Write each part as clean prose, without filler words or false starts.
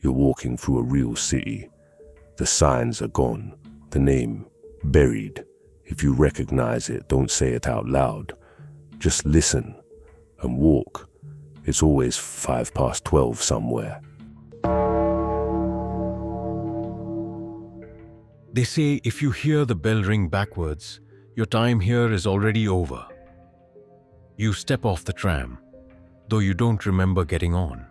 You're walking through a real city. The signs are gone, the name buried. If you recognize it, don't say it out loud. Just listen and walk. It's always 12 somewhere. They say if you hear the bell ring backwards, your time here is already over. You step off the tram, though you don't remember getting on.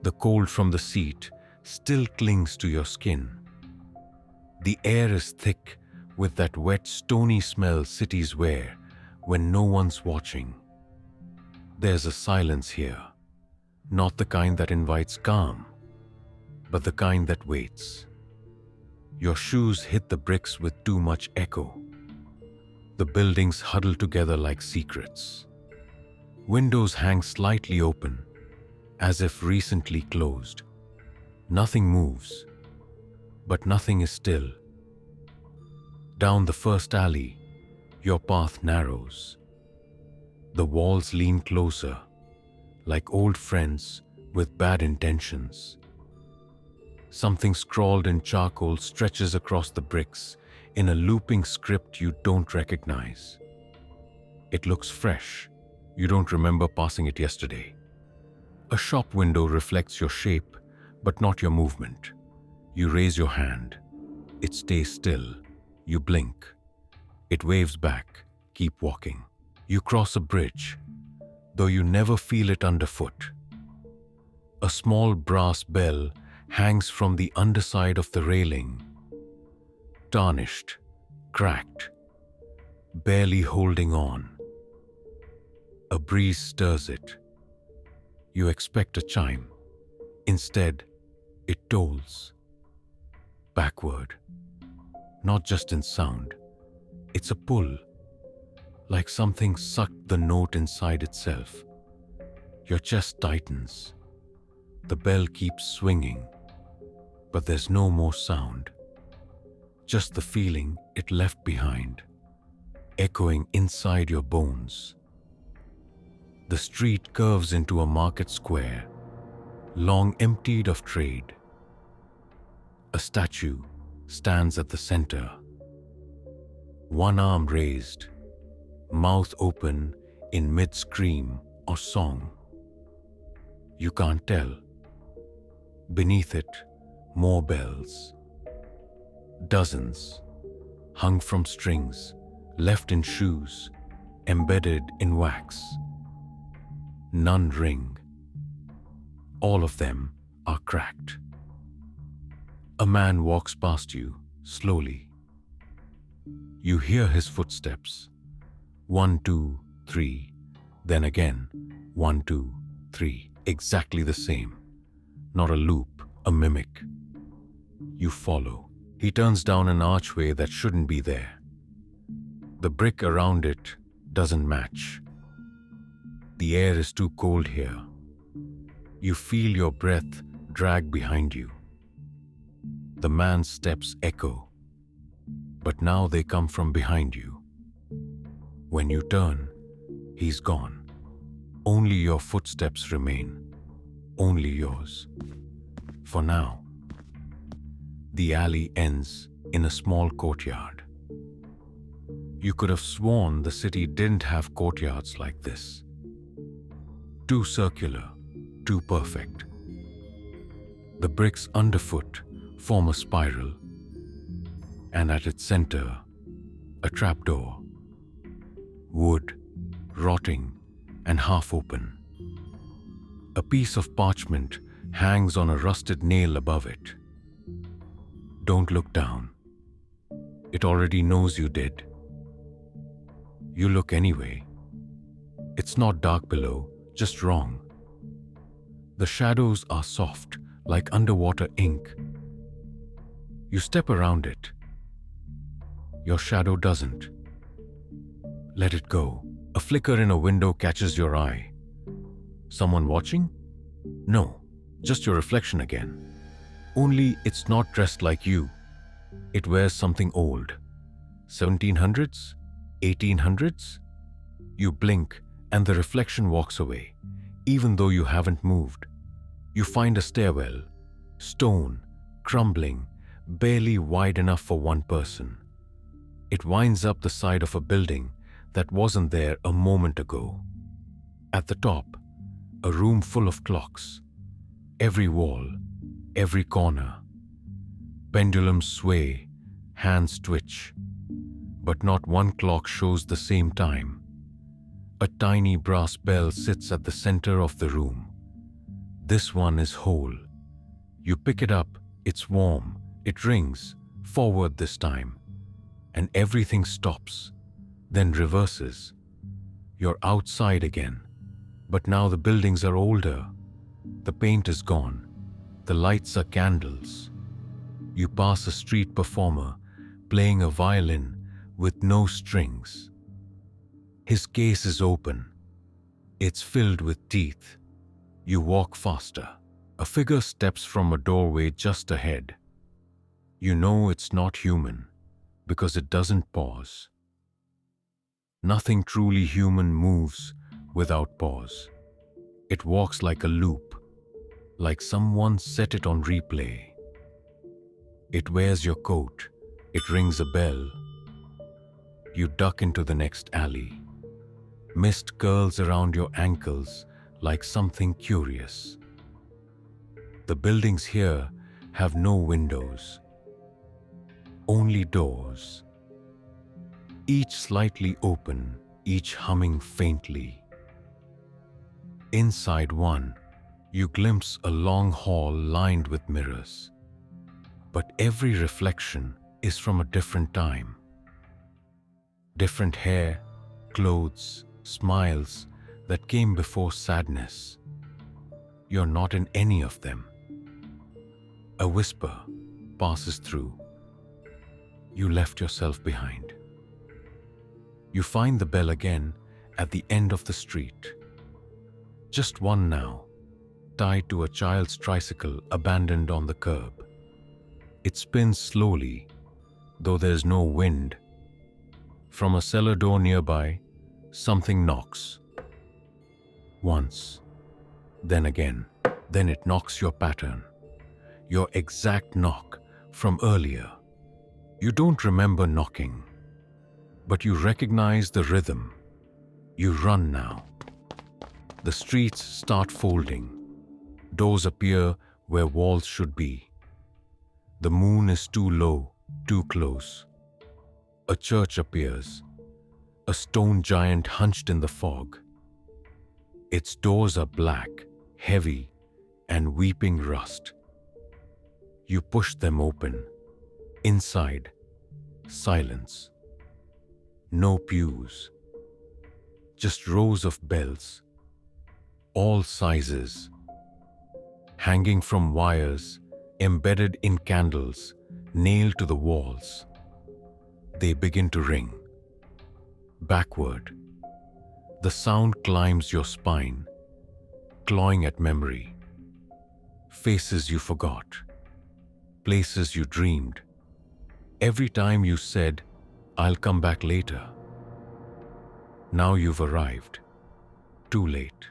The cold from the seat still clings to your skin. The air is thick with that wet, stony smell cities wear when no one's watching. There's a silence here, not the kind that invites calm, but the kind that waits. Your shoes hit the bricks with too much echo. The buildings huddle together like secrets. Windows hang slightly open, as if recently closed. Nothing moves, but nothing is still. Down the first alley, your path narrows. The walls lean closer, like old friends with bad intentions. Something scrawled in charcoal stretches across the bricks in a looping script you don't recognize. It looks fresh. You don't remember passing it yesterday. A shop window reflects your shape, but not your movement. You raise your hand. It stays still. You blink. It waves back. Keep walking. You cross a bridge, though you never feel it underfoot. A small brass bell hangs from the underside of the railing. Tarnished, cracked, barely holding on. A breeze stirs it. You expect a chime. Instead, it tolls. Backward. Not just in sound. It's a pull. Like something sucked the note inside itself. Your chest tightens. The bell keeps swinging. But there's no more sound. Just the feeling it left behind, echoing inside your bones. The street curves into a market square, long emptied of trade. A statue stands at the center. One arm raised, mouth open in mid-scream or song. You can't tell. Beneath it, more bells. Dozens, hung from strings, left in shoes, embedded in wax. None ring. All of them are cracked. A man walks past you, slowly. You hear his footsteps. 1, 2, 3, then again 1, 2, 3, exactly the same. Not a loop, a mimic. You follow. He turns down an archway that shouldn't be there. The brick around it doesn't match. The air is too cold here. You feel your breath drag behind you. The man's steps echo, but now they come from behind you. When you turn, he's gone. Only your footsteps remain. Only yours. For now. The alley ends in a small courtyard. You could have sworn the city didn't have courtyards like this. Too circular, too perfect. The bricks underfoot form a spiral, and at its center, a trapdoor. Wood, rotting and half open. A piece of parchment hangs on a rusted nail above it. Don't look down. It already knows you did. You look anyway. It's not dark below, just wrong. The shadows are soft, like underwater ink. You step around it. Your shadow doesn't. Let it go. A flicker in a window catches your eye. Someone watching? No, just your reflection again. Only it's not dressed like you. It wears something old. 1700s? 1800s? You blink and the reflection walks away, even though you haven't moved. You find a stairwell, Stone, crumbling, barely wide enough for one person. It winds up the side of a building that wasn't there a moment ago. At the top, a room full of clocks. Every wall, every corner. Pendulums sway, hands twitch. But not one clock shows the same time. A tiny brass bell sits at the center of the room. This one is whole. You pick it up, it's warm, it rings, forward this time. And everything stops, then reverses. You're outside again, but now the buildings are older. The paint is gone, the lights are candles. You pass a street performer playing a violin with no strings. His case is open. It's filled with teeth. You walk faster. A figure steps from a doorway just ahead. You know it's not human because it doesn't pause. Nothing truly human moves without pause. It walks like a loop, like someone set it on replay. It wears your coat. It rings a bell. You duck into the next alley. Mist curls around your ankles like something curious. The buildings here have no windows, only doors. Each slightly open, each humming faintly. Inside one, you glimpse a long hall lined with mirrors. But every reflection is from a different time. Different hair, clothes, smiles that came before sadness. You're not in any of them. A whisper passes through. You left yourself behind. You find the bell again at the end of the street. Just one now, tied to a child's tricycle abandoned on the curb. It spins slowly, though there's no wind. From a cellar door nearby, something knocks. Once, then again, then it knocks your pattern, your exact knock from earlier. You don't remember knocking, but you recognize the rhythm. You run now. The streets start folding. Doors appear where walls should be. The moon is too low, too close. A church appears, a stone giant hunched in the fog. Its doors are black, heavy, and weeping rust. You push them open. Inside, silence. No pews. Just rows of bells. All sizes. Hanging from wires, embedded in candles, nailed to the walls. They begin to ring. Backward. The sound climbs your spine, clawing at memory. Faces you forgot. Places you dreamed. Every time you said, "I'll come back later." Now you've arrived. Too late.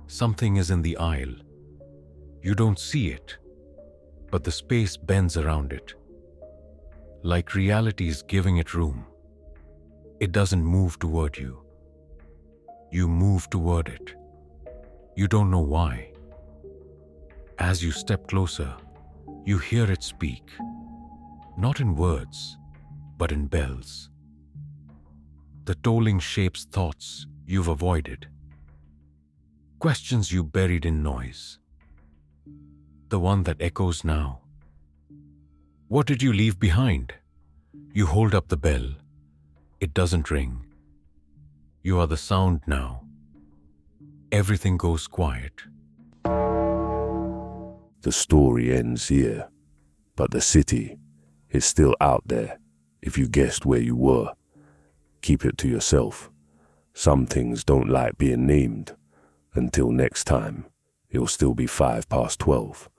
Something is in the aisle. You don't see it, but the space bends around it. Like reality's giving it room. It doesn't move toward you. You move toward it. You don't know why. As you step closer, you hear it speak. Not in words, but in bells. The tolling shapes thoughts you've avoided. Questions you buried in noise. The one that echoes now. What did you leave behind? You hold up the bell. It doesn't ring. You are the sound now. Everything goes quiet. The story ends here, but the city is still out there. If you guessed where you were, keep it to yourself. Some things don't like being named. Until next time, it'll still be 12:05.